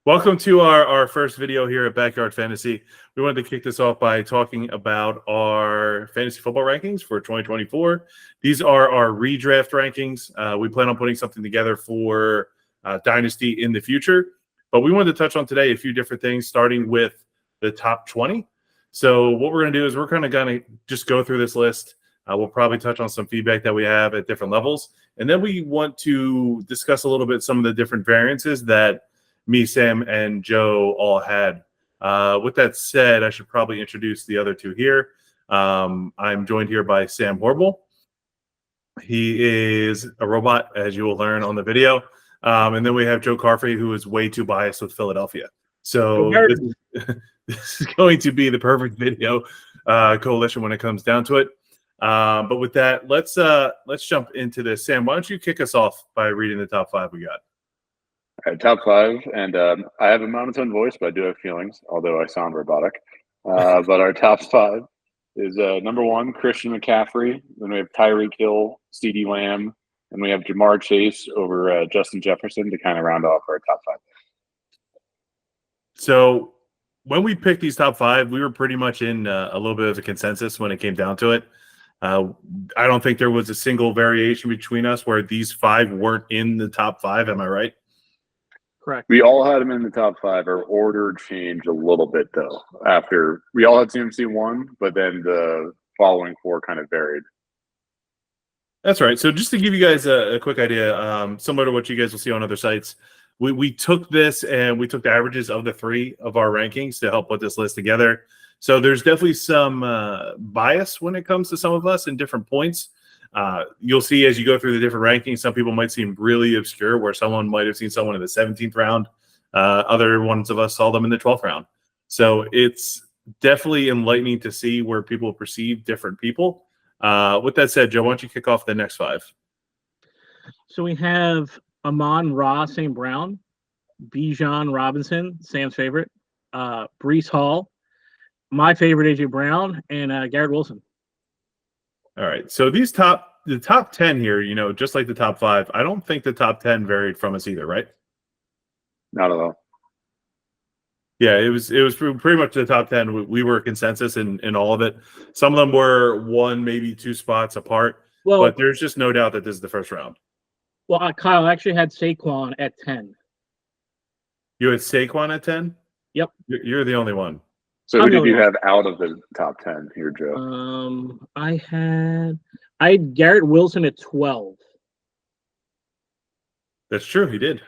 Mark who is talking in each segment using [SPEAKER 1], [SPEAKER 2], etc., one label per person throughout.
[SPEAKER 1] Welcome to our first video here at Backyard Fantasy. We wanted to kick this off by talking about our fantasy football rankings for 2024. These are our redraft rankings. We plan on putting something together for Dynasty in the future. But we wanted to touch on today a few different things, starting with the top 20. So what we're going to do is we're kind of going to just go through this list. We'll probably touch on some feedback that we have at different levels. And then we want to discuss a little bit some of the different variances that me, Sam, and Joe all had. With that said, I should probably introduce the other two here. I'm joined here by Sam Horrible. He is a robot, as you will learn on the video. And then we have Joe Carfrey, who is way too biased with Philadelphia. So this is going to be the perfect video coalition when it comes down to it. But with that, let's jump into this. Sam, why don't you kick us off by reading the top five we got?
[SPEAKER 2] All right, top five, and I have a monotone voice, but I do have feelings, although I sound robotic. But our top five is number one, Christian McCaffrey. Then we have Tyreek Hill, CeeDee Lamb, and we have Jamar Chase over Justin Jefferson to kind of round off our top five.
[SPEAKER 1] So when we picked these top five, we were pretty much in a little bit of a consensus when it came down to it. I don't think there was a single variation between us where these five weren't in the top five. Am I right?
[SPEAKER 3] Correct.
[SPEAKER 2] We all had them in the top five. Our order changed a little bit, though. After we all had CMC 1, but then the following four kind of varied.
[SPEAKER 1] That's right. So just to give you guys a quick idea, similar to what you guys will see on other sites, we took this and we took the averages of the three of our rankings to help put this list together. So there's definitely some bias when it comes to some of us in different points. You'll see as you go through the different rankings, some people might seem really obscure, where someone might have seen someone in the 17th round. Other ones of us saw them in the 12th round. So it's definitely enlightening to see where people perceive different people. With that said, Joe, why don't you kick off the next five?
[SPEAKER 3] So we have Amon-Ra St. Brown, Bijan Robinson, Sam's favorite, Breece Hall, my favorite A.J. Brown, and Garrett Wilson.
[SPEAKER 1] All right. So the top 10 here, just like the top five, I don't think the top 10 varied from us either, right?
[SPEAKER 2] Not at all.
[SPEAKER 1] Yeah, it was pretty much the top 10. We were consensus in all of it. Some of them were one, maybe two spots apart. Well, but there's just no doubt that this is the first round.
[SPEAKER 3] Well, Kyle actually had Saquon at 10.
[SPEAKER 1] You had Saquon at 10?
[SPEAKER 3] Yep.
[SPEAKER 1] You're the only one.
[SPEAKER 2] So who did you have out of the top 10 here,
[SPEAKER 3] Joe? I had Garrett Wilson at 12.
[SPEAKER 1] That's true. He did.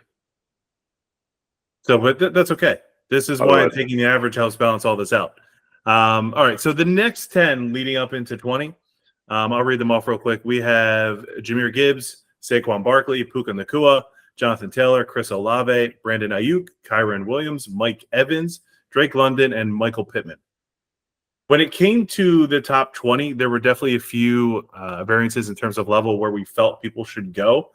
[SPEAKER 1] So, but that's okay. This is why taking the average helps balance all this out. All right. So the next 10 leading up into 20, I'll read them off real quick. We have Jahmyr Gibbs, Saquon Barkley, Puka Nacua, Jonathan Taylor, Chris Olave, Brandon Ayuk, Kyron Williams, Mike Evans, Drake London, and Michael Pittman. When it came to the top 20, there were definitely a few variances in terms of level where we felt people should go.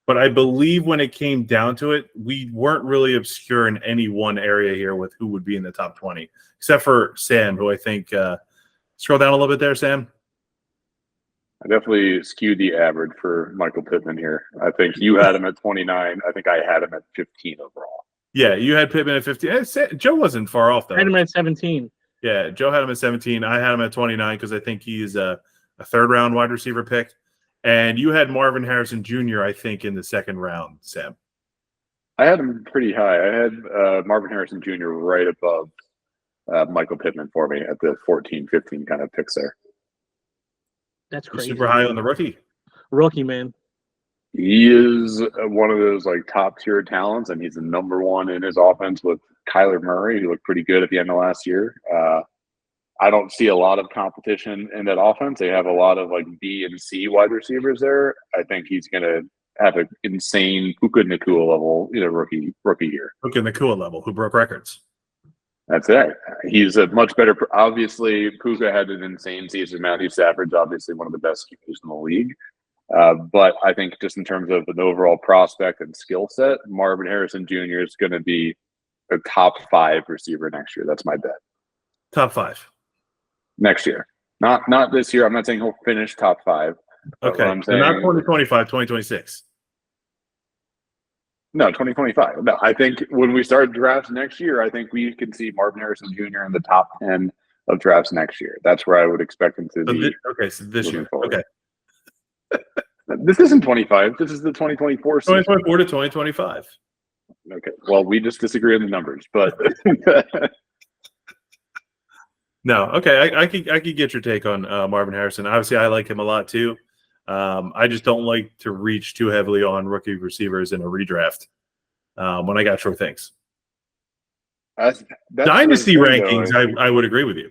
[SPEAKER 1] But I believe when it came down to it, we weren't really obscure in any one area here with who would be in the top 20, except for Sam, who I think scroll down a little bit there, Sam.
[SPEAKER 2] I definitely skewed the average for Michael Pittman here. I think you had him at 29. I think I had him at 15 overall.
[SPEAKER 1] Yeah, you had Pittman at 15. Joe wasn't far off, though.
[SPEAKER 3] I had him at 17.
[SPEAKER 1] Yeah, Joe had him at 17. I had him at 29 because I think he's a third-round wide receiver pick. And you had Marvin Harrison Jr., I think, in the second round, Sam.
[SPEAKER 2] I had him pretty high. I had Marvin Harrison Jr. right above Michael Pittman for me at the 14, 15 kind of picks there.
[SPEAKER 3] That's crazy.
[SPEAKER 1] Super high on the rookie.
[SPEAKER 3] Rookie, man.
[SPEAKER 2] He is one of those top tier talents, and he's the number one in his offense with Kyler Murray, who looked pretty good at the end of last year. I don't see a lot of competition in that offense. They have a lot of B and C wide receivers there. I think he's going to have an insane Puka Nacua level, rookie year.
[SPEAKER 1] Puka Nacua level, who broke records.
[SPEAKER 2] That's it. He's a much better. Obviously, Puka had an insane season. Matthew Stafford's obviously one of the best keepers in the league. But I think just in terms of an overall prospect and skill set, Marvin Harrison Jr. is going to be a top 5 receiver next year. That's my bet.
[SPEAKER 1] Top 5
[SPEAKER 2] next year, not this year. I'm not saying he'll finish top 5.
[SPEAKER 1] Okay,
[SPEAKER 2] I'm saying,
[SPEAKER 1] not 2025, 2026.
[SPEAKER 2] No, 2025. No, I think when we start drafts next year, I think we can see Marvin Harrison Jr. in the top 10 of drafts next year. That's where I would expect him to be.
[SPEAKER 1] So this
[SPEAKER 2] moving
[SPEAKER 1] year.
[SPEAKER 2] forward.
[SPEAKER 1] Okay.
[SPEAKER 2] This isn't 25. This is the 2024 season.
[SPEAKER 1] 2024 to 2025.
[SPEAKER 2] Okay. Well, we just disagree on the numbers, but
[SPEAKER 1] No, okay. I could get your take on Marvin Harrison. Obviously, I like him a lot too. I just don't like to reach too heavily on rookie receivers in a redraft when I got sure things.
[SPEAKER 2] that's
[SPEAKER 1] Dynasty
[SPEAKER 2] the thing,
[SPEAKER 1] rankings,
[SPEAKER 2] though.
[SPEAKER 1] I would agree with you.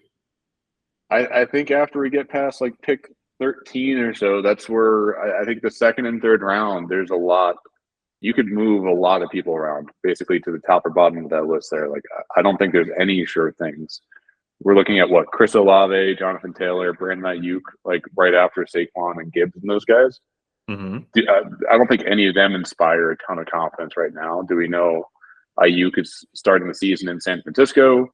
[SPEAKER 2] I think after we get past like pick 13 or so, that's where I think the second and third round, there's a lot. You could move a lot of people around basically to the top or bottom of that list there. Like, I don't think there's any sure things. We're looking at what Chris Olave, Jonathan Taylor, Brandon Ayuk, like right after Saquon and Gibbs and those guys.
[SPEAKER 1] Mm-hmm.
[SPEAKER 2] I don't think any of them inspire a ton of confidence right now. Do we know Ayuk is starting the season in San Francisco?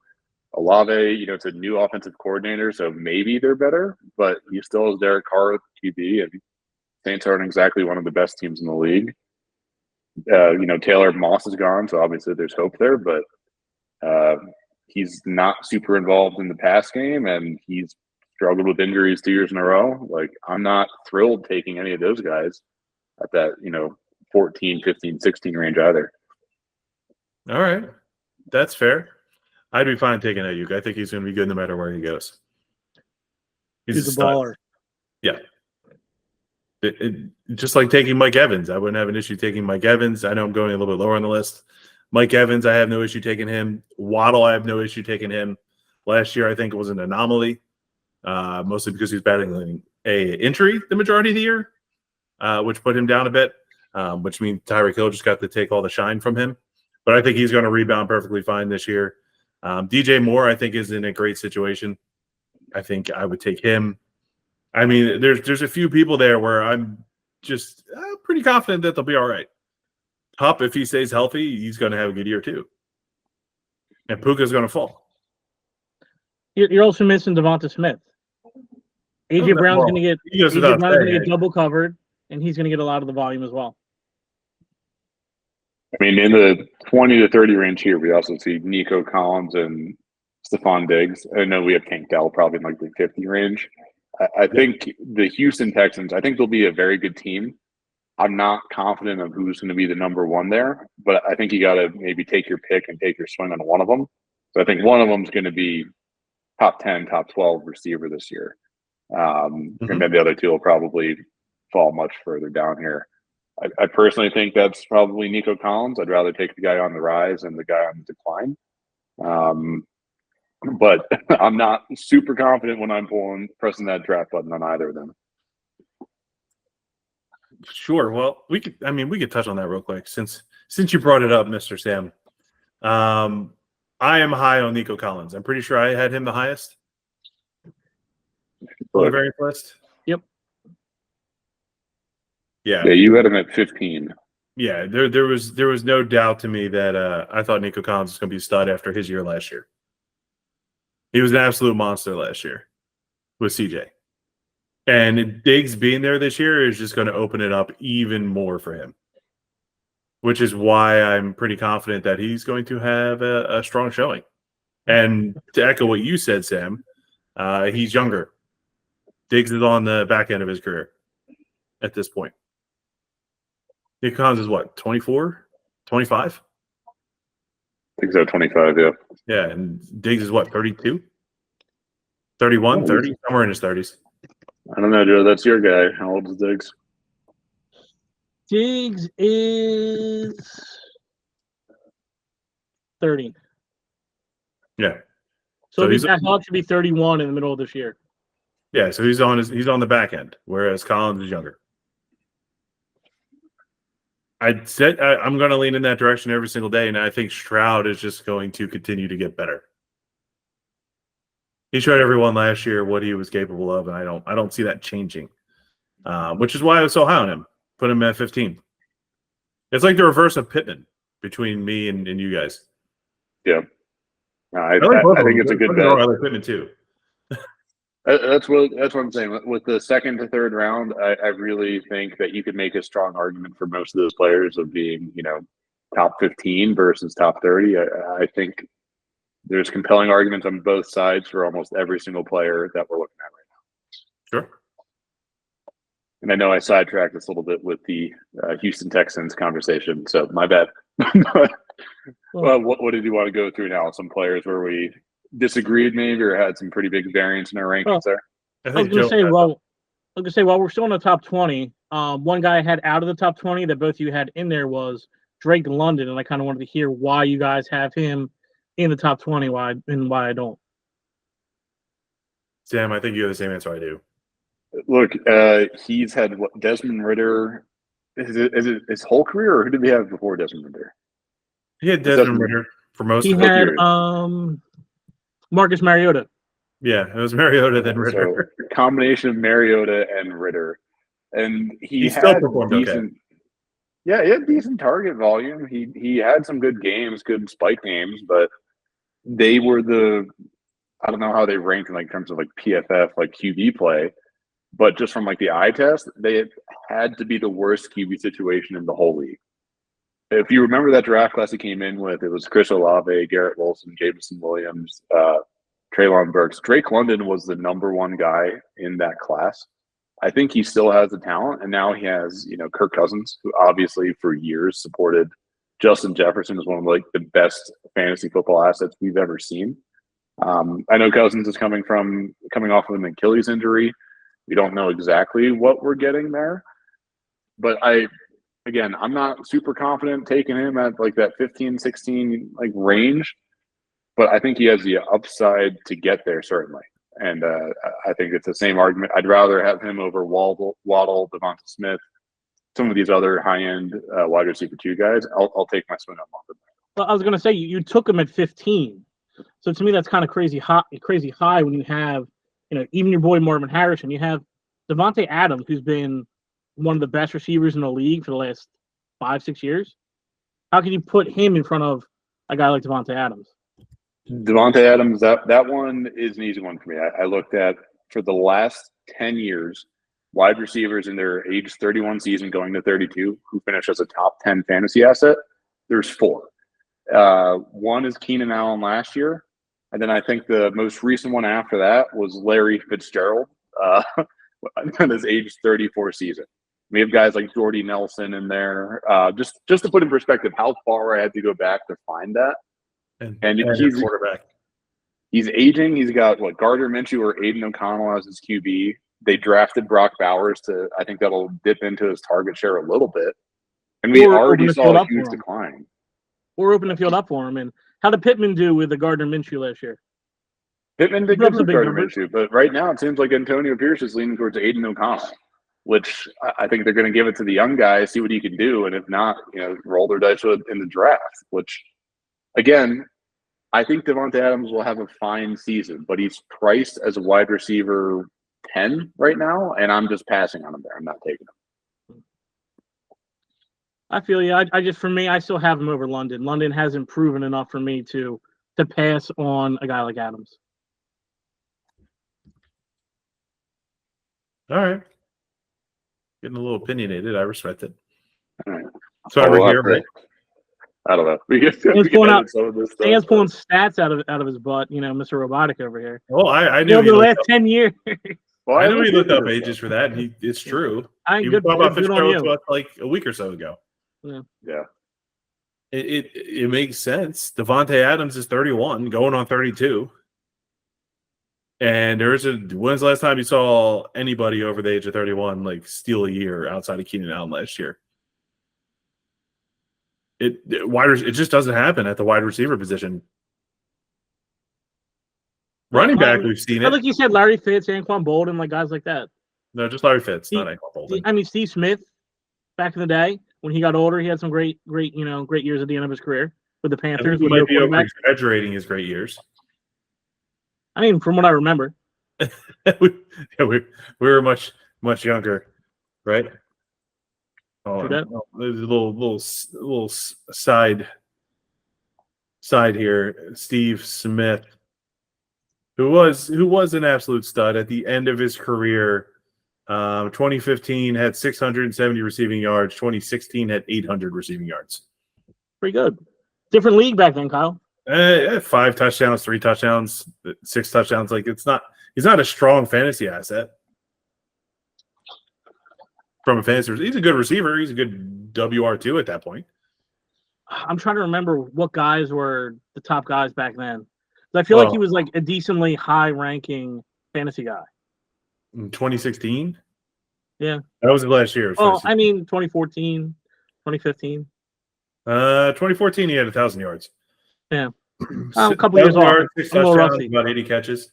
[SPEAKER 2] Olave, it's a new offensive coordinator, so maybe they're better, but he still has Derek Carr at QB, and Saints aren't exactly one of the best teams in the league. Taylor Moss is gone, so obviously there's hope there, but he's not super involved in the pass game, and he's struggled with injuries 2 years in a row. Like, I'm not thrilled taking any of those guys at that, 14, 15, 16 range either.
[SPEAKER 1] All right. That's fair. I'd be fine taking Ayuk. I think he's going to be good no matter where he goes.
[SPEAKER 3] He's a baller.
[SPEAKER 1] Yeah. Just like taking Mike Evans. I wouldn't have an issue taking Mike Evans. I know I'm going a little bit lower on the list. Mike Evans, I have no issue taking him. Waddle, I have no issue taking him. Last year, I think it was an anomaly, mostly because he was battling a injury the majority of the year, which put him down a bit, which means Tyreek Hill just got to take all the shine from him. But I think he's going to rebound perfectly fine this year. DJ Moore, I think, is in a great situation. I think I would take him. I mean, there's a few people there where I'm just pretty confident that they'll be all right. Hupp, if he stays healthy, he's going to have a good year too. And Puka's going to fall.
[SPEAKER 3] You're also missing Devonta Smith. AJ Brown's going to get double covered, and he's going to get a lot of the volume as well.
[SPEAKER 2] I mean, in the 20 to 30 range here, we also see Nico Collins and Stephon Diggs. I know we have Tank Dell probably in like the 50 range. I think the Houston Texans, I think they'll be a very good team. I'm not confident of who's going to be the number one there, but I think you got to maybe take your pick and take your swing on one of them. So I think one of them is going to be top 10, top 12 receiver this year. And then the other two will probably fall much further down here. I personally think that's probably Nico Collins. I'd rather take the guy on the rise and the guy on the decline. But I'm not super confident when I'm pressing that draft button on either of them.
[SPEAKER 1] Sure. Well, we could touch on that real quick since you brought it up, Mr. Sam. I am high on Nico Collins. I'm pretty sure I had him the highest on the variant list.
[SPEAKER 3] Yep.
[SPEAKER 2] Yeah, you had him at 15.
[SPEAKER 1] Yeah, there was no doubt to me that I thought Nico Collins was going to be a stud after his year last year. He was an absolute monster last year with CJ. And Diggs being there this year is just going to open it up even more for him, which is why I'm pretty confident that he's going to have a strong showing. And to echo what you said, Sam, he's younger. Diggs is on the back end of his career at this point. Nick Collins is what, 24, 25?
[SPEAKER 2] I think so, 25, yeah.
[SPEAKER 1] Yeah, and Diggs is what, 32? 31, 30? Somewhere in his 30s.
[SPEAKER 2] I don't know, Joe. That's your guy. How old is Diggs?
[SPEAKER 3] Diggs is 30.
[SPEAKER 1] Yeah.
[SPEAKER 3] So I thought should be 31 in the middle of this year.
[SPEAKER 1] Yeah, so he's on the back end, whereas Collins is younger. I'm going to lean in that direction every single day, and I think Stroud is just going to continue to get better. He showed everyone last year what he was capable of, and I don't see that changing, which is why I was so high on him. Put him at 15. It's like the reverse of Pittman between me and you guys.
[SPEAKER 2] Yeah, I
[SPEAKER 1] I
[SPEAKER 2] think it's a good bet.
[SPEAKER 1] I like Pittman too.
[SPEAKER 2] That's what I'm saying. With the second to third round, I really think that you could make a strong argument for most of those players of being, top 15 versus top 30. I think there's compelling arguments on both sides for almost every single player that we're looking at right now.
[SPEAKER 1] Sure.
[SPEAKER 2] And I know I sidetracked this a little bit with the Houston Texans conversation, so my bad. Well, what did you want to go through now? Some players where we disagreed maybe or had some pretty big variance in our rankings there?
[SPEAKER 3] I was going to say, while we're still in the top 20, one guy I had out of the top 20 that both of you had in there was Drake London, and I kind of wanted to hear why you guys have him in the top 20, why I don't.
[SPEAKER 1] Sam, I think you have the same answer I do.
[SPEAKER 2] Look, he's had Desmond Ridder. Is it his whole career, or who did he have before Desmond Ridder?
[SPEAKER 1] He had Desmond Ridder for most
[SPEAKER 3] of it. He had Marcus Mariota.
[SPEAKER 1] Yeah, it was Mariota then Ridder.
[SPEAKER 2] So combination of Mariota and Ridder, and he
[SPEAKER 1] still
[SPEAKER 2] had
[SPEAKER 1] performed
[SPEAKER 2] decent.
[SPEAKER 1] Okay.
[SPEAKER 2] Yeah, he had decent target volume. He had some good games, good spike games, but they were I don't know how they ranked in like terms of like PFF, like QB play, but just from like the eye test, they had to be the worst QB situation in the whole league. If you remember that draft class he came in with, it was Chris Olave, Garrett Wilson, Jameson Williams, Treylon Burks. Drake London was the number one guy in that class. I think he still has the talent, and now he has, Kirk Cousins, who obviously for years supported Justin Jefferson as one of like the best fantasy football assets we've ever seen. I know Cousins is coming off of an Achilles injury. We don't know exactly what we're getting there, but I'm not super confident taking him at like that 15, 16 like range, but I think he has the upside to get there certainly. And I think it's the same argument. I'd rather have him over Waddle, Devonta Smith, some of these other high-end wide receiver 2 guys. I'll take my swing on London.
[SPEAKER 3] Well, I was going to say you took him at 15, so to me that's kind of crazy high when you have even your boy Marvin Harrison. You have Devontae Adams, who's been one of the best receivers in the league for the last 5-6 years. How can you put him in front of a guy like Devontae Adams?
[SPEAKER 2] Devontae Adams, that one is an easy one for me. I looked at, for the last 10 years, wide receivers in their age 31 season going to 32 who finish as a top 10 fantasy asset. There's 4. One is Keenan Allen last year, and then I think the most recent one after that was Larry Fitzgerald in his age 34 season. We have guys like Jordy Nelson in there. Just to put in perspective how far I had to go back to find that. And he's
[SPEAKER 1] quarterback.
[SPEAKER 2] He's aging. He's got Gardner Minshew or Aiden O'Connell as his QB. They drafted Brock Bowers I think that'll dip into his target share a little bit. And we already saw a huge decline.
[SPEAKER 3] Or open the field up for him. And how did Pittman do with the Gardner Minshew last year?
[SPEAKER 2] Pittman did good with Gardner Minshew, but right now it seems like Antonio Pierce is leaning towards Aiden O'Connell, which I think they're going to give it to the young guy, see what he can do, and if not, roll their dice with in the draft. Which, again, I think Devontae Adams will have a fine season, but he's priced as a wide receiver 10 right now, and I'm just passing on him there. I'm not taking him.
[SPEAKER 3] I feel you. For me, I still have him over London. London hasn't proven enough for me to pass on a guy like Adams.
[SPEAKER 1] All right. Getting a little opinionated. I respect it.
[SPEAKER 2] All right.
[SPEAKER 1] So over here, right?
[SPEAKER 2] I don't know.
[SPEAKER 3] Dan's pulling stats out of his butt. Mr. Robotic over here.
[SPEAKER 1] Well, I knew
[SPEAKER 3] the last 10 years.
[SPEAKER 1] Well, I knew he looked up ages for that. It's true. He was talking about Fitzgerald like a week or so ago.
[SPEAKER 2] Yeah.
[SPEAKER 1] It makes sense. Devontae Adams is 31, going on 32. And when's the last time you saw anybody over the age of 31 steal a year outside of Keenan Allen last year? It just doesn't happen at the wide receiver position. Running back, we've seen it.
[SPEAKER 3] Like you said, Larry Fitz, Anquan Bolden, guys like that.
[SPEAKER 1] No, just Larry Fitz, not Anquan Bolden.
[SPEAKER 3] I mean, Steve Smith, back in the day when he got older, he had some great years at the end of his career with the Panthers.
[SPEAKER 1] He might be over-exaggerating his great years.
[SPEAKER 3] I mean, from what I remember,
[SPEAKER 1] we were much younger, right? Oh, there's a little side here. Steve Smith, who was an absolute stud at the end of his career. 2015 had 670 receiving yards. 2016 had 800 receiving yards.
[SPEAKER 3] Pretty good. Different league back then, Kyle.
[SPEAKER 1] 5 touchdowns, 3 touchdowns, 6 touchdowns. Like he's not a strong fantasy asset from a fantasy. He's a good receiver. He's a good WR2 at that point.
[SPEAKER 3] I'm trying to remember what guys were the top guys back then. I feel like he was like a decently high-ranking fantasy guy.
[SPEAKER 1] In 2016?
[SPEAKER 3] Yeah.
[SPEAKER 1] That was the last year.
[SPEAKER 3] Oh, I mean 2014, 2015.
[SPEAKER 1] 2014, he had 1,000 yards.
[SPEAKER 3] Yeah. A couple years off.
[SPEAKER 1] 6 touchdowns, about 80 catches.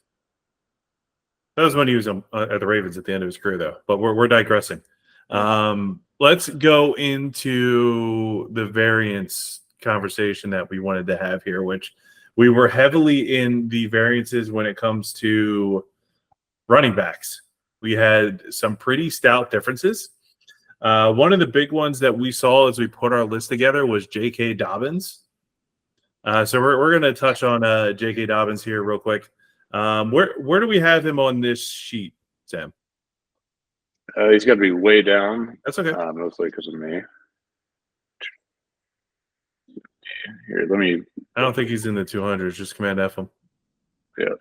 [SPEAKER 1] That was when he was at the Ravens at the end of his career, though. But we're digressing. Let's go into the variance conversation that we wanted to have here, which we were heavily in the variances when it comes to running backs. We had some pretty stout differences. One of the big ones that we saw as we put our list together was J.K. Dobbins. So we're going to touch on J.K. Dobbins here real quick. Where do we have him on this sheet, Sam?
[SPEAKER 2] He's got to be way down.
[SPEAKER 1] That's okay.
[SPEAKER 2] Mostly because of me. Here, let me.
[SPEAKER 1] I don't think he's in the 200s. Just Command F him.
[SPEAKER 2] Yeah.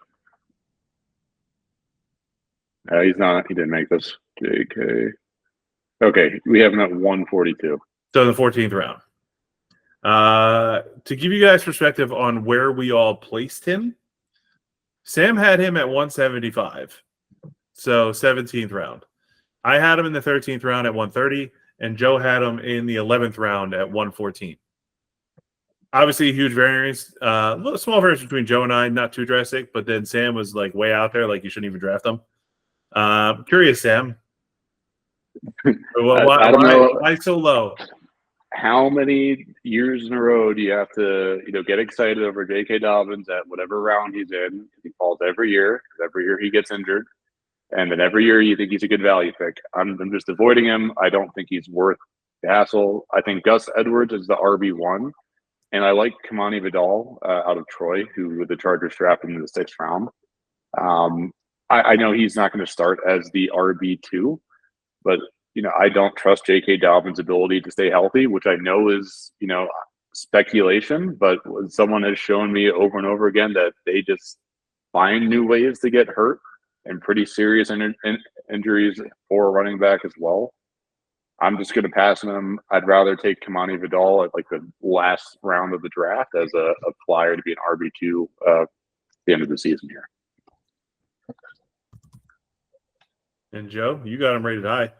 [SPEAKER 2] He's not. He didn't make this. JK. Okay, we have him at 142.
[SPEAKER 1] So the 14th round. To give you guys perspective on where we all placed him, Sam had him at 175. So 17th round. I had him in the 13th round at 130, and Joe had him in the 11th round at 114. Obviously, a huge variance. A little small variance between Joe and I, not too drastic, but then Sam was like way out there, like you shouldn't even draft him. Curious, Sam. Why so low?
[SPEAKER 2] How many years in a row do you have to, get excited over J.K. Dobbins at whatever round he's in? He falls every year. Every year he gets injured. And then every year you think he's a good value pick. I'm just avoiding him. I don't think he's worth the hassle. I think Gus Edwards is the RB1. And I like Kamani Vidal out of Troy, who the Chargers drafted in the 6th round. I know he's not going to start as the RB2, but I don't trust J.K. Dobbins' ability to stay healthy, which I know is speculation. But someone has shown me over and over again that they just find new ways to get hurt and pretty serious injuries for a running back as well. I'm just going to pass on him. I'd rather take Kamani Vidal at like the last round of the draft as a flyer to be an RB2 at the end of the season here.
[SPEAKER 1] And Joe, you got him rated high.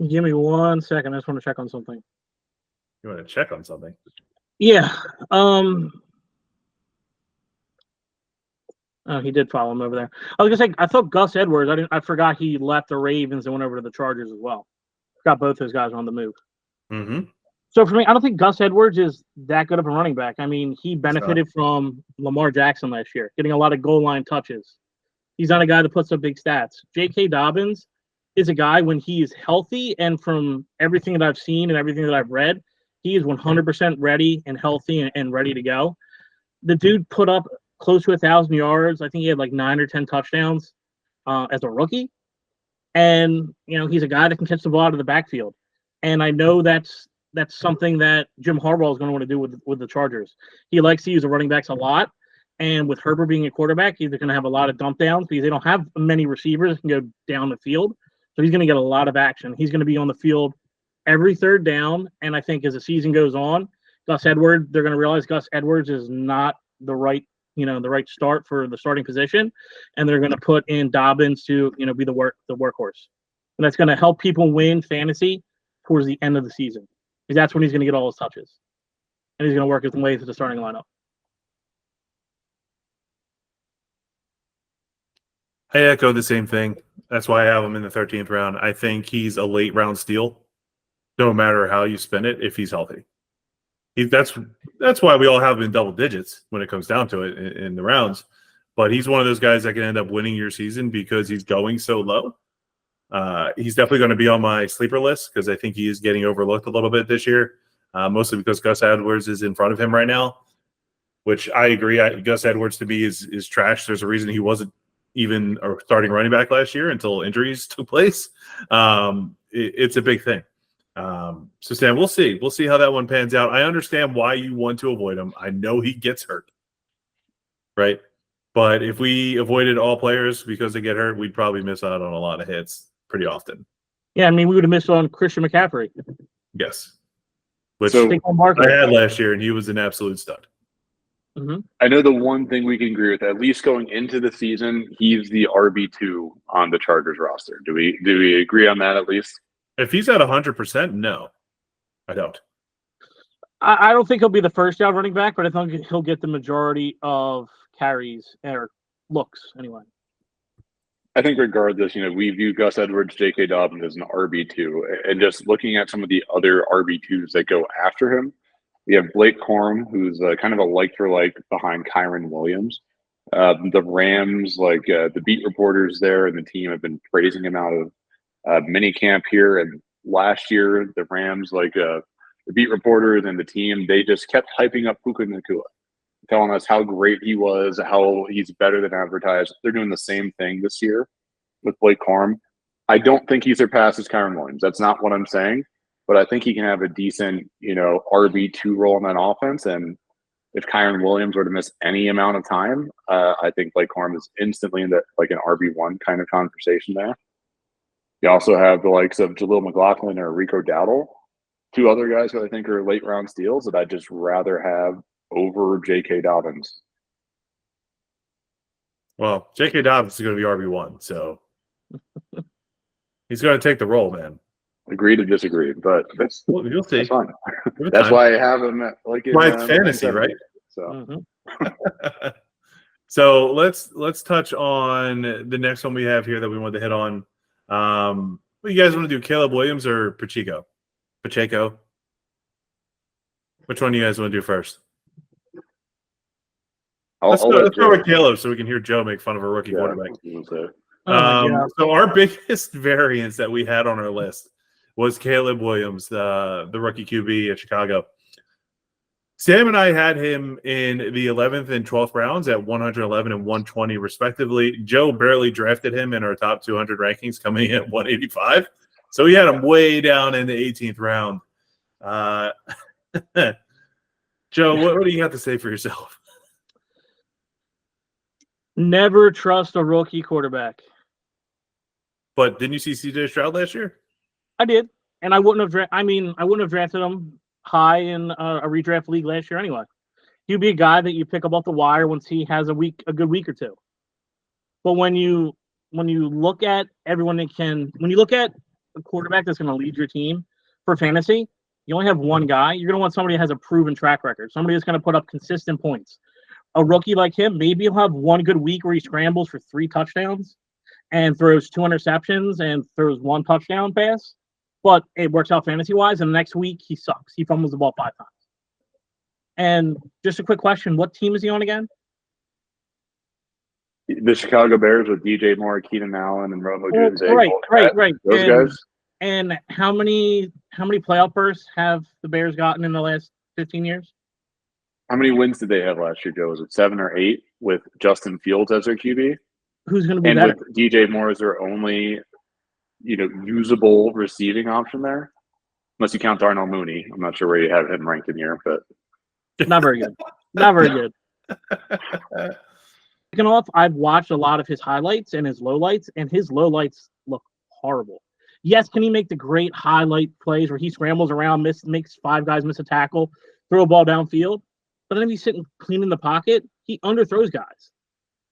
[SPEAKER 3] Give me 1 second. I just want to check on something.
[SPEAKER 1] You want to check on something?
[SPEAKER 3] Yeah. Oh, he did follow him over there. I was gonna say I thought Gus Edwards. I forgot he left the Ravens and went over to the Chargers as well. Got both those guys on the move.
[SPEAKER 1] Mm-hmm.
[SPEAKER 3] So for me, I don't think Gus Edwards is that good of a running back. I mean, he benefited from Lamar Jackson last year, getting a lot of goal line touches. He's not a guy that puts up big stats. J.K. Dobbins is a guy when he is healthy, and from everything that I've seen and everything that I've read, he is 100% ready and healthy and ready to go. The dude put up close to 1,000 yards. I think he had like 9 or 10 touchdowns as a rookie. And, he's a guy that can catch the ball out of the backfield. And I know that's something that Jim Harbaugh is going to want to do with the Chargers. He likes to use the running backs a lot. And with Herbert being a quarterback, he's going to have a lot of dump downs because they don't have many receivers that can go down the field. So he's going to get a lot of action. He's going to be on the field every third down. And I think as the season goes on, they're going to realize Gus Edwards is not the right start for the starting position. And they're going to put in Dobbins to, be the workhorse. And that's going to help people win fantasy towards the end of the season. Because that's when he's going to get all his touches. And he's going to work his way to the starting lineup.
[SPEAKER 1] I echo the same thing. That's why I have him in the 13th round. I think he's a late round steal, no matter how you spin it, if he's healthy. That's why we all have him in double digits when it comes down to it in the rounds. But he's one of those guys that can end up winning your season because he's going so low. He's definitely going to be on my sleeper list because I think he is getting overlooked a little bit this year, mostly because Gus Edwards is in front of him right now, which I agree. Gus Edwards to me is trash. There's a reason he wasn't even a starting running back last year until injuries took place. It's a big thing. So Stan, we'll see. We'll see how that one pans out. I understand why you want to avoid him. I know he gets hurt, right? But if we avoided all players because they get hurt, we'd probably miss out on a lot of hits pretty often.
[SPEAKER 3] Yeah, I mean, we would have missed on Christian McCaffrey.
[SPEAKER 1] Yes. Which
[SPEAKER 2] So
[SPEAKER 1] I had last year, and he was an absolute stud.
[SPEAKER 3] Mm-hmm.
[SPEAKER 2] I know the one thing we can agree with, at least going into the season, he's the RB2 on the Chargers roster. Do we agree on that at least?
[SPEAKER 1] If he's at 100%, no, I don't.
[SPEAKER 3] I don't think he'll be the first down running back, but I think he'll get the majority of carries or looks anyway.
[SPEAKER 2] I think regardless, we view Gus Edwards, J.K. Dobbins as an RB2. And just looking at some of the other RB2s that go after him, we have Blake Corum, who's kind of a like-for-like behind Kyron Williams. The Rams, the beat reporters there and the team have been praising him out of mini camp here. And last year, the Rams, the beat reporters and the team, they just kept hyping up Puka Nacua, telling us how great he was, how he's better than advertised. They're doing the same thing this year with Blake Corum. I don't think he surpasses Kyron Williams. That's not what I'm saying, but I think he can have a decent, RB2 role in that offense. And if Kyron Williams were to miss any amount of time, I think Blake Corum is instantly in an RB1 kind of conversation there. You also have the likes of Jaleel McLaughlin or Rico Dowdle, two other guys who I think are late round steals that I'd just rather have over J.K. Dobbins.
[SPEAKER 1] Well, J.K. Dobbins is going to be RB1, so he's going to take the role, man.
[SPEAKER 2] Agree to disagree, but
[SPEAKER 1] you'll see.
[SPEAKER 2] That's fine. That's why I have him
[SPEAKER 1] in fantasy, right?
[SPEAKER 2] So,
[SPEAKER 3] Mm-hmm.
[SPEAKER 1] So let's touch on the next one we have here that we wanted to hit on. What you guys want to do, Caleb Williams or Pacheco? Which one do you guys want to do first? Let's go with Caleb so we can hear Joe make fun of a rookie quarterback. So our biggest variance that we had on our list was Caleb Williams, the rookie QB at Chicago. Sam and I had him in the 11th and 12th rounds at 111 and 120 respectively. Joe barely drafted him in our top 200 rankings, coming in at 185. So he had him way down in the 18th round. Joe, what do you got to say for yourself?
[SPEAKER 3] Never trust a rookie quarterback.
[SPEAKER 1] But didn't you see CJ Stroud last year?
[SPEAKER 3] I did, and I wouldn't have drafted him high in a redraft league last year anyway. He'd be a guy that you pick up off the wire once he has a good week or two. But when you look at when you look at a quarterback that's going to lead your team for fantasy, you only have one guy. You're going to want somebody that has a proven track record, somebody that's going to put up consistent points. A rookie like him, maybe he'll have one good week where he scrambles for 3 touchdowns and throws 2 interceptions and throws 1 touchdown pass, but it works out fantasy-wise, and the next week he sucks. He fumbles the ball 5 times. And just a quick question, what team is he on again?
[SPEAKER 2] The Chicago Bears with DJ Moore, Keenan Allen, and Romo Jones.
[SPEAKER 3] Right.
[SPEAKER 2] Those guys.
[SPEAKER 3] And how many playoff berths have the Bears gotten in the last 15 years?
[SPEAKER 2] How many wins did they have last year, Joe? Was it 7 or 8 with Justin Fields as their QB?
[SPEAKER 3] Who's going to be
[SPEAKER 2] and
[SPEAKER 3] better?
[SPEAKER 2] With DJ Moore as their only, usable receiving option there, unless you count Darnell Mooney. I'm not sure where you have him ranked in here, but
[SPEAKER 3] not very good. Not very good. Speaking off, I've watched a lot of his highlights and his lowlights, and his lowlights look horrible. Yes, can he make the great highlight plays where he scrambles around, makes 5 guys miss a tackle, throw a ball downfield? But then if he's sitting clean in the pocket, he underthrows guys,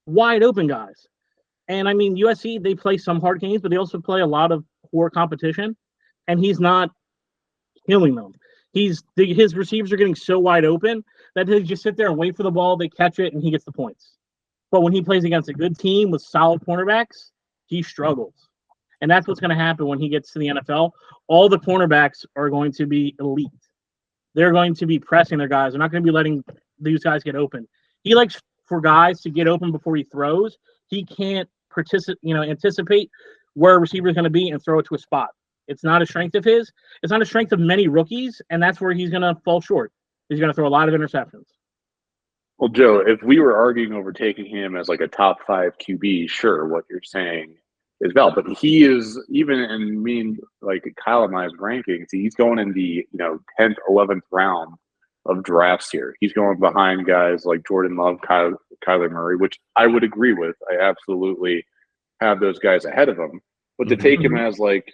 [SPEAKER 3] wide open guys. And I mean, USC, they play some hard games, but they also play a lot of poor competition, and he's not killing them. His receivers are getting so wide open that they just sit there and wait for the ball, they catch it, and he gets the points. But when he plays against a good team with solid cornerbacks, he struggles. And that's what's going to happen when he gets to the NFL. All the cornerbacks are going to be elite. They're going to be pressing their guys. They're not going to be letting these guys get open. He likes for guys to get open before he throws. He can't anticipate where a receiver is going to be and throw it to a spot. It's not a strength of his. It's not a strength of many rookies, and that's where he's going to fall short. He's going to throw a lot of interceptions.
[SPEAKER 2] Well, Joe, if we were arguing over taking him as a top 5 QB, sure, what you're saying is valid. But he is, even in like Kyle and I's rankings, he's going in the 10th, 11th round of drafts here. He's going behind guys like Jordan Love, Kyler Murray, which I would agree with. I absolutely have those guys ahead of him. But to take him as like,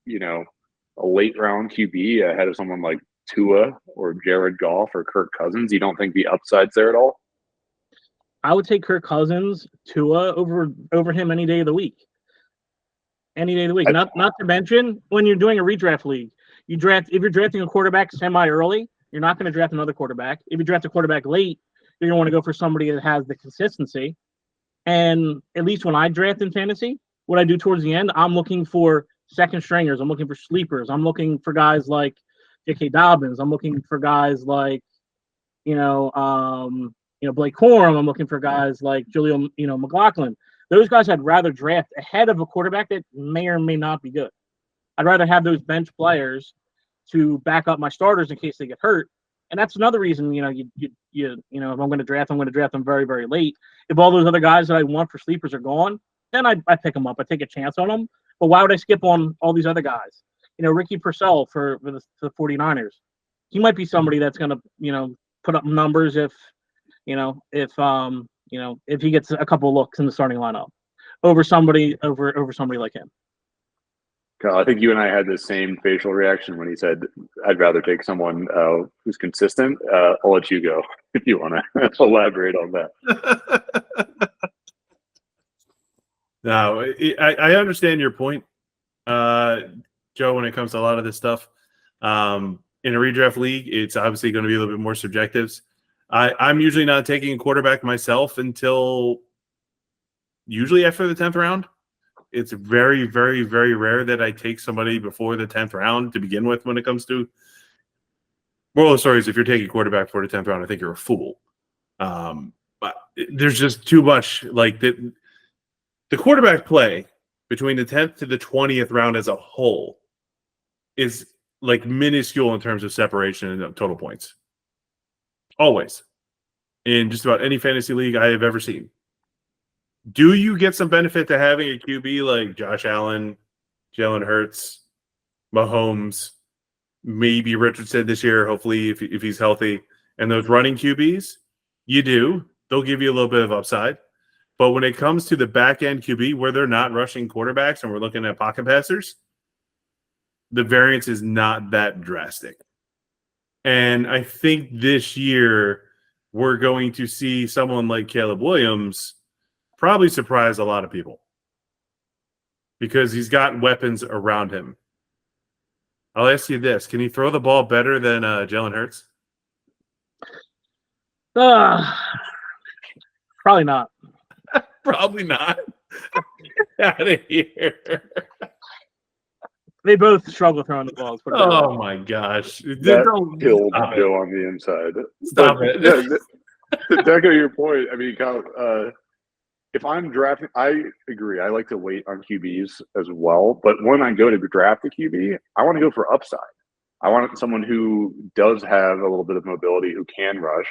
[SPEAKER 2] a late round QB ahead of someone like Tua or Jared Goff or Kirk Cousins, you don't think the upside's there at all?
[SPEAKER 3] I would take Kirk Cousins, Tua over him any day of the week. Any day of the week. Not to mention when you're doing a redraft league, if you're drafting a quarterback semi early, you're not going to draft another quarterback. If you draft a quarterback late, you're going to want to go for somebody that has the consistency. And at least when I draft in fantasy, what I do towards the end, I'm looking for second stringers. I'm looking for sleepers. I'm looking for guys like J.K. Dobbins. I'm looking for guys like, Blake Corum. I'm looking for guys like Julio, McLaughlin. Those guys I'd rather draft ahead of a quarterback that may or may not be good. I'd rather have those bench players to back up my starters in case they get hurt. And that's another reason, if I'm going to draft them very, very late. If all those other guys that I want for sleepers are gone, then I pick them up. I take a chance on them. But why would I skip on all these other guys? Ricky Purcell for the 49ers. He might be somebody that's going to, put up numbers if he gets a couple of looks in the starting lineup over somebody like him.
[SPEAKER 2] Kyle, I think you and I had the same facial reaction when he said, I'd rather take someone who's consistent. I'll let you go if you want to elaborate on that.
[SPEAKER 1] No, I understand your point, Joe, when it comes to a lot of this stuff. In a redraft league, it's obviously going to be a little bit more subjective. I'm usually not taking a quarterback myself until usually after the 10th round. It's very, very, very rare that I take somebody before the 10th round to begin with when it comes to – moral of the story is if you're taking a quarterback before the 10th round, I think you're a fool. But there's just too much – like the quarterback play between the 10th to the 20th round as a whole is like minuscule in terms of separation and total points. Always. In just about any fantasy league I have ever seen. Do you get some benefit to having a QB like Josh Allen, Jalen Hurts, Mahomes, maybe Richardson this year, hopefully if he's healthy, and those running QBs? You do. They'll give you a little bit of upside. But when it comes to the back-end QB where they're not rushing quarterbacks and we're looking at pocket passers, the variance is not that drastic. And I think this year we're going to see someone like Caleb Williams probably surprise a lot of people because he's got weapons around him. I'll ask you this. Can he throw the ball better than Jalen Hurts?
[SPEAKER 3] Probably not.
[SPEAKER 1] Probably not. Out of here.
[SPEAKER 3] They both struggle throwing the balls.
[SPEAKER 1] Oh, my gosh.
[SPEAKER 2] That killed Joe on the inside.
[SPEAKER 1] Stop it.
[SPEAKER 2] To echo your point, I mean, Kyle, if I'm drafting, I agree. I like to wait on QBs as well. But when I go to draft a QB, I want to go for upside. I want someone who does have a little bit of mobility, who can rush.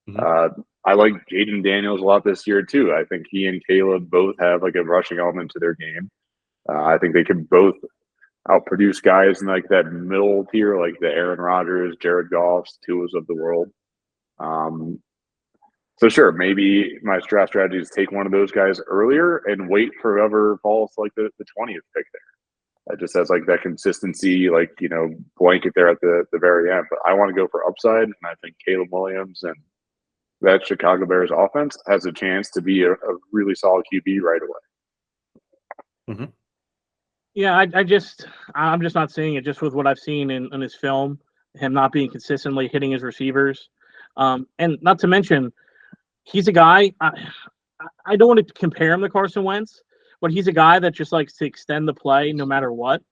[SPEAKER 2] Mm-hmm. I like Jaden Daniels a lot this year, too. I think he and Caleb both have like a rushing element to their game. I think they can both outproduce guys in like that middle tier, like the Aaron Rodgers, Jared Goffs, Tuas of the world. So sure, maybe my draft strategy is take one of those guys earlier and wait for whoever falls like the 20th pick there. That just has like that consistency, like, blanket there at the very end. But I want to go for upside, and I think Caleb Williams and that Chicago Bears offense has a chance to be a really solid QB right away.
[SPEAKER 1] Mm-hmm.
[SPEAKER 3] Yeah, I'm just not seeing it just with what I've seen in his film, him not being consistently hitting his receivers. And not to mention, he's a guy, I don't want to compare him to Carson Wentz, but he's a guy that just likes to extend the play no matter what.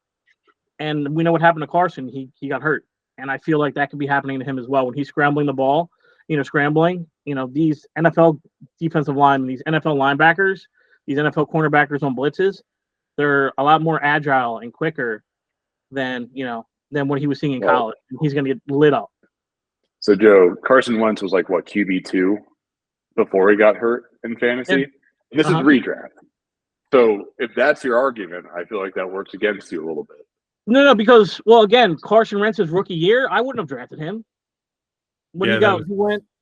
[SPEAKER 3] And we know what happened to Carson. He got hurt. And I feel like that could be happening to him as well. When he's scrambling the ball, these NFL defensive linemen, these NFL linebackers, these NFL cornerbackers on blitzes, they're a lot more agile and quicker than what he was seeing in college. And he's going to get lit up.
[SPEAKER 2] So, Joe, Carson Wentz was like, what, QB2 before he got hurt in fantasy?
[SPEAKER 3] Yeah.
[SPEAKER 2] This is redraft. So if that's your argument, I feel like that works against you a little bit.
[SPEAKER 3] No, because again, Carson Wentz's rookie year, I wouldn't have drafted him. When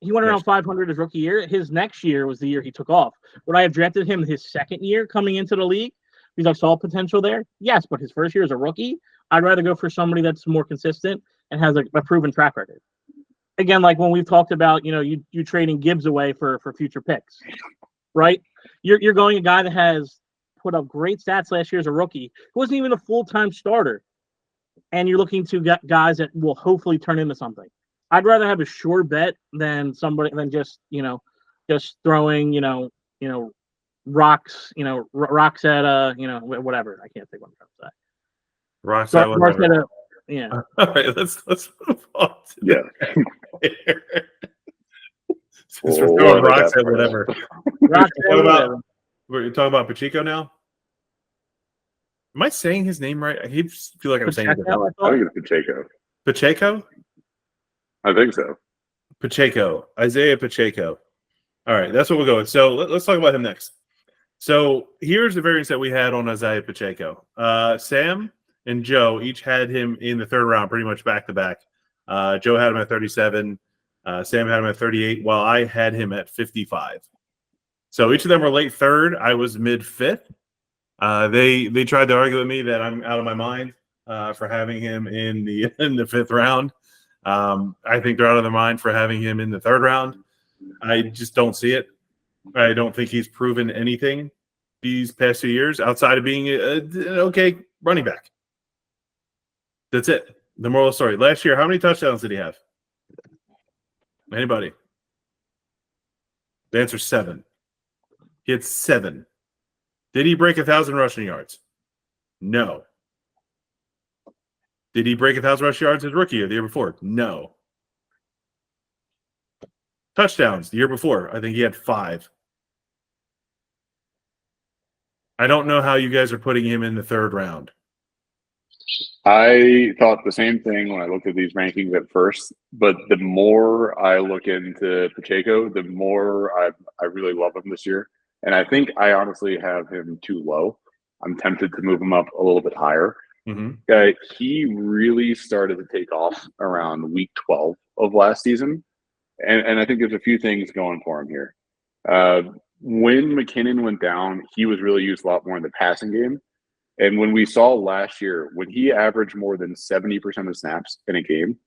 [SPEAKER 3] he went around 500 his rookie year. His next year was the year he took off. Would I have drafted him his second year coming into the league because I saw potential there? Yes, but his first year as a rookie, I'd rather go for somebody that's more consistent and has a proven track record. Again, like when we've talked about, you trading Gibbs away for future picks, right? You're going a guy that has put up great stats last year as a rookie, who wasn't even a full-time starter, and you're looking to get guys that will hopefully turn into something. I'd rather have a sure bet than just throwing, rocks, rocks at whatever. I can't think what I'm trying to say.
[SPEAKER 1] Rocks at whatever.
[SPEAKER 3] Yeah.
[SPEAKER 1] All right, let's move on.
[SPEAKER 2] Yeah.
[SPEAKER 1] Since we're throwing rocks at whatever.
[SPEAKER 3] Rocks at whatever.
[SPEAKER 1] We're talking about Pacheco now? Am I saying his name right? I feel like I'm saying it.
[SPEAKER 2] I think it's Pacheco.
[SPEAKER 1] Pacheco?
[SPEAKER 2] I think so.
[SPEAKER 1] Pacheco. Isaiah Pacheco. All right, that's what we'll go with. So let's talk about him next. So here's the variance that we had on Isaiah Pacheco. Sam and Joe each had him in the third round, pretty much back to back. Joe had him at 37. Sam had him at 38, while I had him at 55. So each of them were late third. I was mid fifth. They tried to argue with me that I'm out of my mind for having him in the fifth round. I think they're out of their mind for having him in the third round. I just don't see it. I don't think he's proven anything these past 2 years outside of being an okay running back. That's it. The moral of the story. Last year, how many touchdowns did he have? Anybody? The answer is 7. He had 7. Did he break 1,000 rushing yards? No. Did he break 1,000 rushing yards his rookie year, the year before? No. Touchdowns the year before, I think he had 5. I don't know how you guys are putting him in the third round.
[SPEAKER 2] I thought the same thing when I looked at these rankings at first, but the more I look into Pacheco, the more I really love him this year. And I think I honestly have him too low. I'm tempted to move him up a little bit higher.
[SPEAKER 1] Mm-hmm.
[SPEAKER 2] He really started to take off around week 12 of last season. And I think there's a few things going for him here. When McKinnon went down, he was really used a lot more in the passing game. And when we saw last year, when he averaged more than 70% of snaps in a game,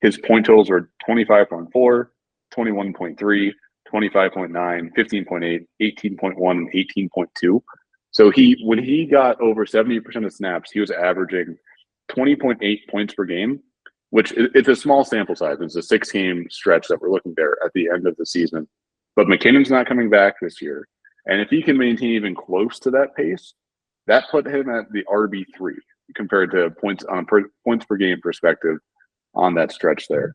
[SPEAKER 2] his point totals were 25.4, 21.3, 25.9, 15.8, 18.1, and 18.2. So when he got over 70% of snaps, he was averaging 20.8 points per game, which it's a small sample size. It's a 6-game stretch that we're looking there at the end of the season. But McKinnon's not coming back this year. And if he can maintain even close to that pace, that put him at the RB3 compared to points on a points per game perspective on that stretch there.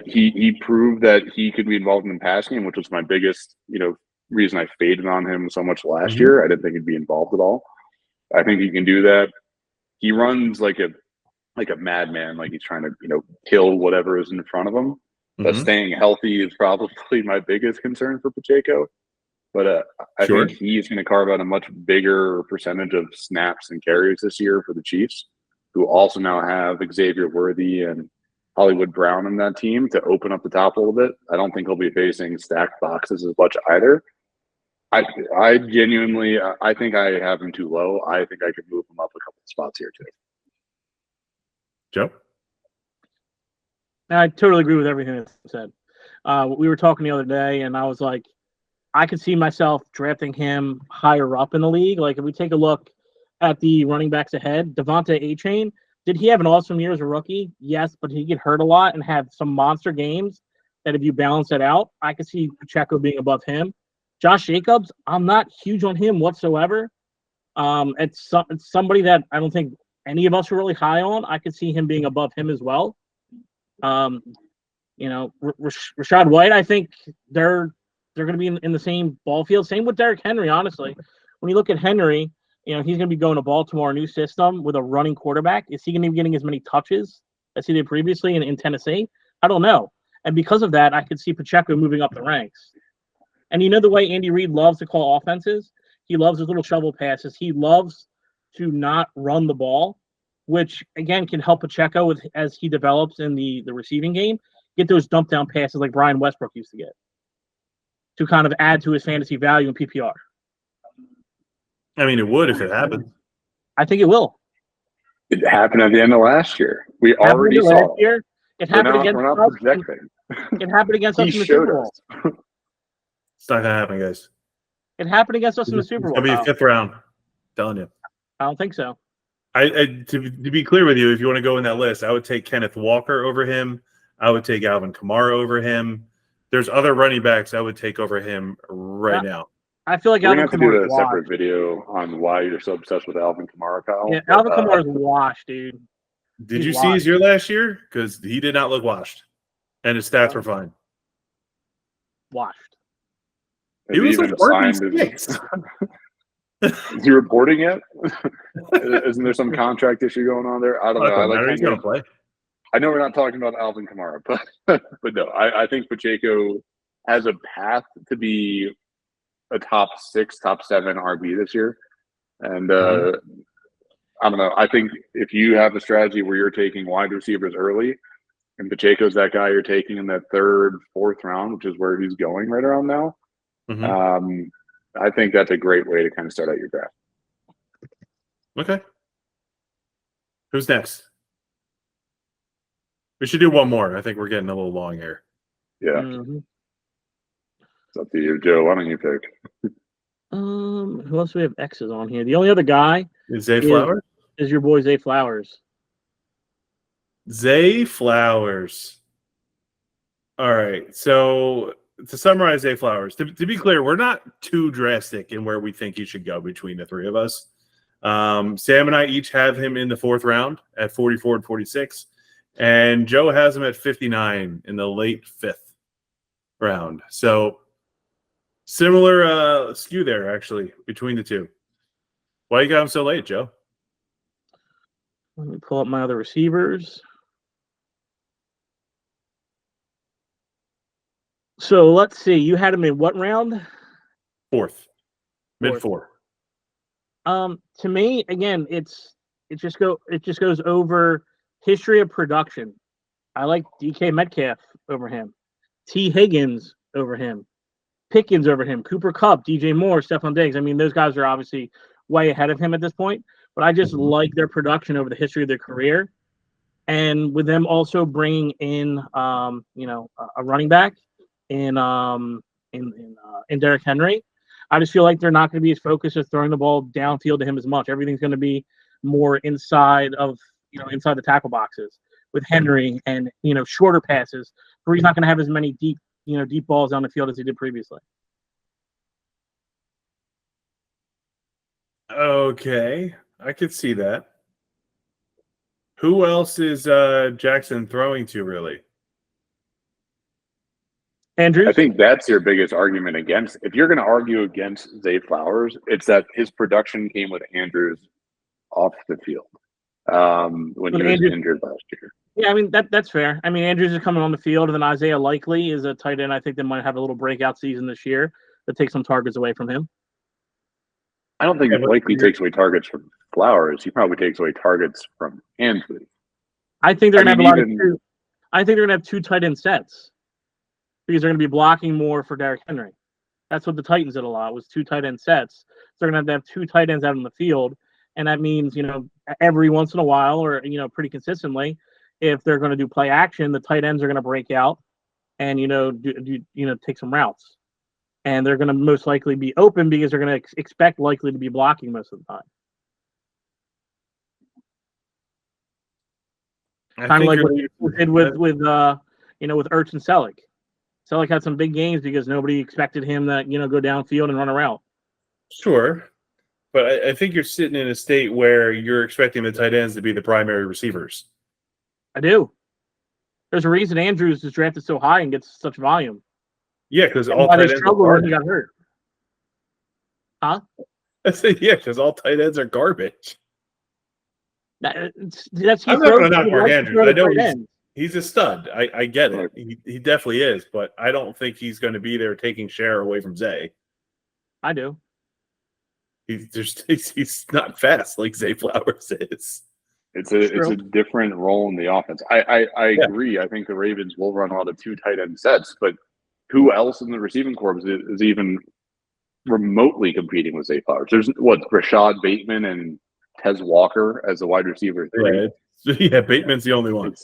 [SPEAKER 2] He proved that he could be involved in the pass game, which was my biggest, reason I faded on him so much last year. I didn't think he'd be involved at all. I think he can do that. He runs like a madman, like he's trying to, kill whatever is in front of him. But staying healthy is probably my biggest concern for Pacheco. But I think he's going to carve out a much bigger percentage of snaps and carries this year for the Chiefs, who also now have Xavier Worthy and Hollywood Brown in that team to open up the top a little bit. I don't think he'll be facing stacked boxes as much either. I genuinely, I think I have him too low. I think I could move him up a couple of spots here too.
[SPEAKER 1] Joe?
[SPEAKER 3] I totally agree with everything that's said. We were talking the other day, and I was like, I could see myself drafting him higher up in the league. Like, if we take a look at the running backs ahead, Devonta A-Chain, did he have an awesome year as a rookie? Yes, but he get hurt a lot and have some monster games that if you balance it out, I could see Pacheco being above him. Josh Jacobs, I'm not huge on him whatsoever. It's somebody that I don't think any of us are really high on. I could see him being above him as well. Rashad White, I think they're going to be in the same ball field. Same with Derrick Henry, honestly. When you look at Henry, he's going to be going to Baltimore, a new system with a running quarterback. Is he going to be getting as many touches as he did previously in Tennessee? I don't know. And because of that, I could see Pacheco moving up the ranks. And the way Andy Reid loves to call offenses, He loves his little shovel passes. He loves to not run the ball, which again can help Pacheco with as he develops in the receiving game, get those dump down passes like Brian Westbrook used to get to kind of add to his fantasy value in PPR.
[SPEAKER 1] I mean, it would if it happened.
[SPEAKER 3] I think it will.
[SPEAKER 2] It happened at the end of last year. We already saw it.
[SPEAKER 3] It happened against
[SPEAKER 2] we're not
[SPEAKER 3] us.
[SPEAKER 2] projecting.
[SPEAKER 3] It happened against us in the Super Bowl.
[SPEAKER 1] It's not gonna happen, guys.
[SPEAKER 3] It happened against us in the Super Bowl.
[SPEAKER 1] It's gonna be a 5th round. I'm telling you.
[SPEAKER 3] I don't think so.
[SPEAKER 1] To be clear with you, if you want to go in that list, I would take Kenneth Walker over him. I would take Alvin Kamara over him. There's other running backs I would take over him now.
[SPEAKER 3] I feel like
[SPEAKER 2] we're
[SPEAKER 3] Alvin
[SPEAKER 2] gonna have to do a
[SPEAKER 3] Kamara's
[SPEAKER 2] separate video on why you're so obsessed with Alvin Kamara, Kyle.
[SPEAKER 3] Yeah, Alvin Kamara's washed, dude.
[SPEAKER 1] Did you see his year last year? Because he did not look washed, and his stats were fine.
[SPEAKER 3] Washed.
[SPEAKER 1] He was like RB6.
[SPEAKER 2] Is he reporting yet? Isn't there some contract issue going on there? I don't know.
[SPEAKER 1] He's going to play.
[SPEAKER 2] I know we're not talking about Alvin Kamara, but no, I think Pacheco has a path to be a top 6, top 7 RB this year. And I don't know. I think if you have a strategy where you're taking wide receivers early and Pacheco's that guy you're taking in that 3rd, 4th round, which is where he's going right around now, I think that's a great way to kind of start out your draft.
[SPEAKER 1] Okay. Who's next? We should do one more. I think we're getting a little long here.
[SPEAKER 2] Yeah. It's up to you, Joe. Why don't you pick?
[SPEAKER 3] Who else do we have X's on here? The only other guy
[SPEAKER 1] is Zay Flowers.
[SPEAKER 3] Is your boy Zay Flowers?
[SPEAKER 1] Zay Flowers. All right. So to summarize Zay Flowers, to be clear, we're not too drastic in where we think he should go between the 3 of us. Sam and I each have him in the 4th round at 44 and 46, and Joe has him at 59 in the late 5th round. So similar skew there, actually, between the 2. Why you got him so late, Joe?
[SPEAKER 3] Let me pull up my other receivers. So let's see. You had him in what round?
[SPEAKER 1] 4th, mid 4.
[SPEAKER 3] To me, again, it just goes over history of production. I like DK Metcalf over him, T. Higgins over him, Pickens over him, Cooper Kupp, DJ Moore, Stephon Diggs. I mean, those guys are obviously way ahead of him at this point, but I just like their production over the history of their career, and with them also bringing in, a running back in Derrick Henry. I just feel like they're not going to be as focused as throwing the ball downfield to him as much. Everything's going to be more inside the tackle boxes with Henry and, shorter passes where he's not going to have as many deep balls down the field as he did previously.
[SPEAKER 1] Okay. I could see that. Who else is Jackson throwing to, really?
[SPEAKER 3] Andrews?
[SPEAKER 2] I think that's your biggest argument against. If you're going to argue against Zay Flowers, it's that his production came with Andrews off the field when he was injured last year.
[SPEAKER 3] Yeah, I mean, that's fair. I mean, Andrews is coming on the field, and then Isaiah Likely is a tight end. I think they might have a little breakout season this year that takes some targets away from him.
[SPEAKER 2] I don't think Likely takes away targets from Flowers. He probably takes away targets from Andrews.
[SPEAKER 3] I think they're going to have 2 tight end sets because they're going to be blocking more for Derrick Henry. That's what the Titans did a lot, was 2 tight end sets. So they're going to have 2 tight ends out on the field, and that means, every once in a while or, pretty consistently, if they're going to do play action, the tight ends are going to break out and, take some routes. And they're going to most likely be open because they're going to expect Likely to be blocking most of the time. Kind of like what he did with Ertz and Selleck. Selleck had some big games because nobody expected him to, go downfield and run a route.
[SPEAKER 1] Sure. But I think you're sitting in a state where you're expecting the tight ends to be the primary receivers.
[SPEAKER 3] I do. There's a reason Andrews is drafted so high and gets such volume.
[SPEAKER 1] Yeah, because all tight ends
[SPEAKER 3] struggled when he got hurt. Huh?
[SPEAKER 1] I said, yeah, because all tight ends are garbage.
[SPEAKER 3] I'm
[SPEAKER 1] not going to knock Mark Andrews. I know he's a stud. I get it. He definitely is, but I don't think he's going to be there taking share away from Zay.
[SPEAKER 3] I do.
[SPEAKER 1] He's not fast like Zay Flowers is.
[SPEAKER 2] It's a different role in the offense. I
[SPEAKER 1] Yeah.
[SPEAKER 2] agree. I think the Ravens will run a lot of 2 tight end sets, but who else in the receiving corps is even remotely competing with Zay Flowers? There's Rashad Bateman and Tez Walker as the wide receiver 3.
[SPEAKER 1] Yeah, Bateman's the only one.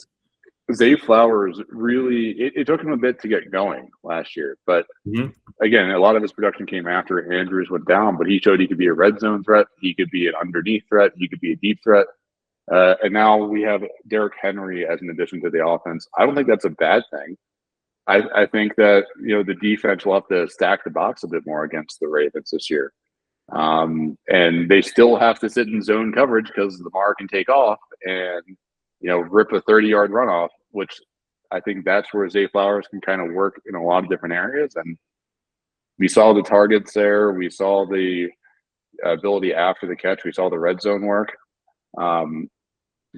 [SPEAKER 2] Zay Flowers really it took him a bit to get going last year, but again, a lot of his production came after Andrews went down. But he showed he could be a red zone threat, he could be an underneath threat, he could be a deep threat. And now we have Derrick Henry as an addition to the offense. I don't think that's a bad thing. I think that the defense will have to stack the box a bit more against the Ravens this year, and they still have to sit in zone coverage because Lamar can take off and rip a 30-yard runoff, which I think that's where Zay Flowers can kind of work in a lot of different areas. And we saw the targets there, we saw the ability after the catch, we saw the red zone work.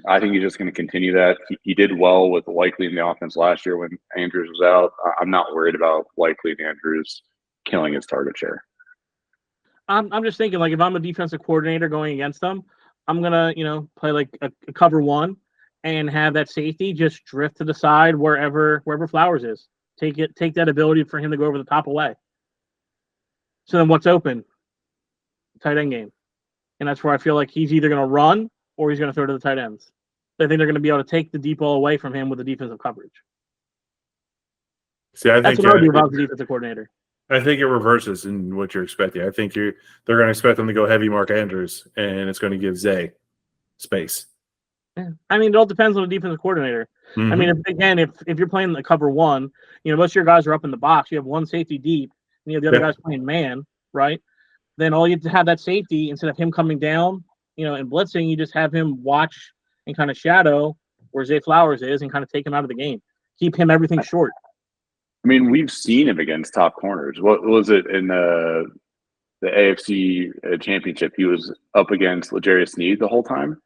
[SPEAKER 2] I think he's just going to continue that. He did well with Likely in the offense last year when Andrews was out. I'm not worried about Likely and Andrews killing his target share.
[SPEAKER 3] I'm just thinking, like, if I'm a defensive coordinator going against them, I'm gonna play like a cover 1 and have that safety just drift to the side wherever Flowers is. Take that ability for him to go over the top away. So then what's open? Tight end game, and that's where I feel like he's either going to run or he's going to throw to the tight ends. I think they're going to be able to take the deep ball away from him with the defensive coverage.
[SPEAKER 1] See,
[SPEAKER 3] that's what I would do about the defensive coordinator.
[SPEAKER 1] I think it reverses in what you're expecting. I think they're going to expect them to go heavy Mark Andrews, and it's going to give Zay space.
[SPEAKER 3] Yeah. I mean, it all depends on the defensive coordinator. I mean, if you're playing the cover 1, most of your guys are up in the box. You have one safety deep, and the other guy's playing man, right? Then all you have to have that safety, instead of him coming down, and blitzing, you just have him watch and kind of shadow where Zay Flowers is and kind of take him out of the game. Keep him everything short.
[SPEAKER 2] I mean, we've seen him against top corners. What was it in the AFC Championship? He was up against L'Jarius Sneed the whole time.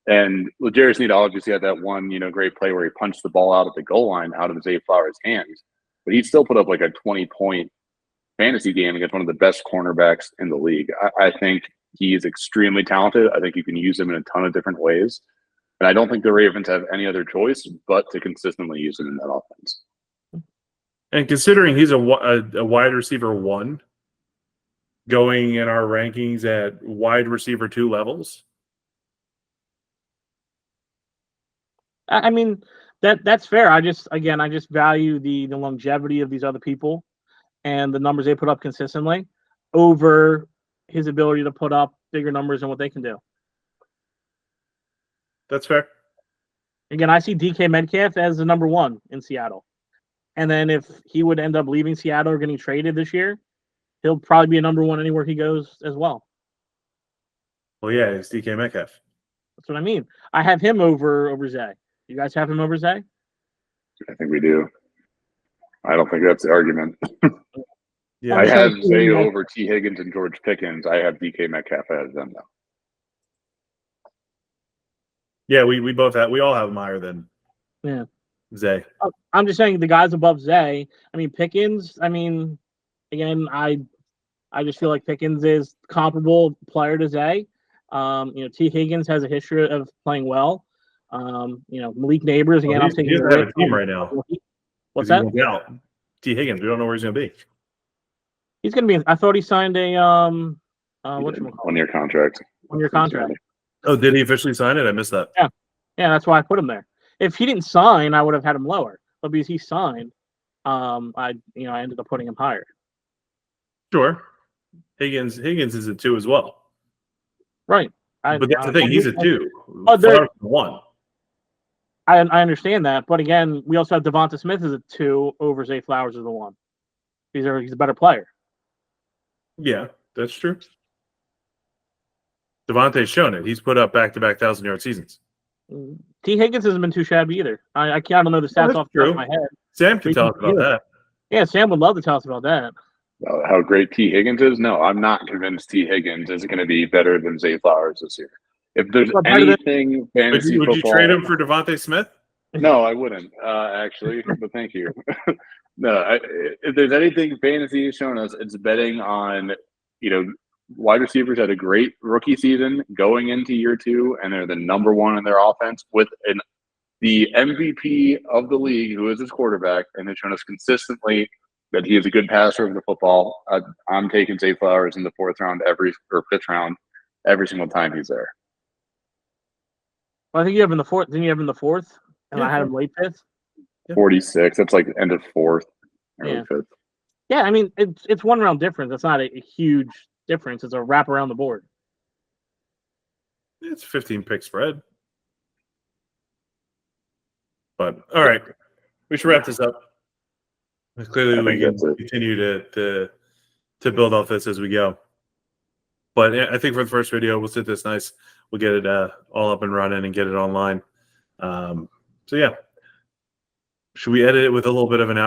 [SPEAKER 2] And L'Jarius Sneed obviously had that one, great play where he punched the ball out at the goal line out of Zay Flowers' hands. But he still put up like a 20-point fantasy game against one of the best cornerbacks in the league. I think he is extremely talented. I think you can use him in a ton of different ways. And I don't think the Ravens have any other choice but to consistently use him in that offense.
[SPEAKER 1] And considering he's a wide receiver 1, going in our rankings at wide receiver 2 levels.
[SPEAKER 3] I mean, that's fair. I just value the longevity of these other people and the numbers they put up consistently over his ability to put up bigger numbers than what they can do.
[SPEAKER 1] That's fair.
[SPEAKER 3] Again, I see DK Metcalf as the number 1 in Seattle. And then if he would end up leaving Seattle or getting traded this year, he'll probably be a number 1 anywhere he goes as well.
[SPEAKER 1] Well, yeah, it's DK Metcalf.
[SPEAKER 3] That's what I mean. I have him over Zay. You guys have him over Zay?
[SPEAKER 2] I think we do. I don't think that's the argument.
[SPEAKER 1] Yeah,
[SPEAKER 2] I have Zay over T. Higgins and George Pickens. I have DK Metcalf ahead of them, though.
[SPEAKER 1] Yeah, we all have him higher than Zay.
[SPEAKER 3] I'm just saying the guys above Zay. I mean, Pickens. I mean, again, I just feel like Pickens is comparable player to Zay. T. Higgins has a history of playing well. Malik Neighbors again. I'm taking
[SPEAKER 1] a team right now.
[SPEAKER 3] What's that?
[SPEAKER 1] T. Higgins. We don't know where he's going to be.
[SPEAKER 3] He's going to be. I thought he signed a
[SPEAKER 2] one-year contract.
[SPEAKER 3] 1-year contract.
[SPEAKER 1] Oh, did he officially sign it? I missed that.
[SPEAKER 3] Yeah, that's why I put him there. If he didn't sign, I would have had him lower. But because he signed, I ended up putting him higher.
[SPEAKER 1] Sure, Higgins is a 2 as well.
[SPEAKER 3] Right.
[SPEAKER 1] But that's the thing. He's a 2.
[SPEAKER 3] Oh,
[SPEAKER 1] 1.
[SPEAKER 3] I understand that, but again, we also have Devonta Smith as a 2 over Zay Flowers as a 1. He's a better player.
[SPEAKER 1] Yeah, that's true. Devontae's shown it. He's put up back-to-back 1,000-yard seasons.
[SPEAKER 3] T. Higgins hasn't been too shabby either. I don't know the stats off the top of my head.
[SPEAKER 1] Sam can tell us about that.
[SPEAKER 3] Yeah, Sam would love to tell us about that.
[SPEAKER 2] How great T. Higgins is? No, I'm not convinced T. Higgins is going to be better than Zay Flowers this year. If there's anything fantasy
[SPEAKER 1] would you trade him for Devontae Smith?
[SPEAKER 2] No, I wouldn't, actually, but thank you. No, if there's anything fantasy has shown us, it's betting on, wide receivers had a great rookie season going into year 2, and they're the number 1 in their offense with the MVP of the league, who is his quarterback, and they've shown us consistently that he is a good passer of the football. I'm taking Zay Flowers in the 4th round or 5th round every single time he's there.
[SPEAKER 3] Well, I think you have in the 4th. Didn't you have in the 4th? And
[SPEAKER 1] Yeah,
[SPEAKER 3] I had him late 5th.
[SPEAKER 2] 46. That's like end of 4th, early
[SPEAKER 3] Yeah.
[SPEAKER 2] 5th.
[SPEAKER 3] Yeah, I mean it's 1 round difference. It's not a huge difference. It's a wrap around the board.
[SPEAKER 1] It's 15 pick spread. But all right, we should wrap this up. Clearly, we can continue to build off this as we go. But I think for the first video, we'll sit this nice. We'll get it all up and running and get it online. So yeah, should we edit it with a little bit of an outro?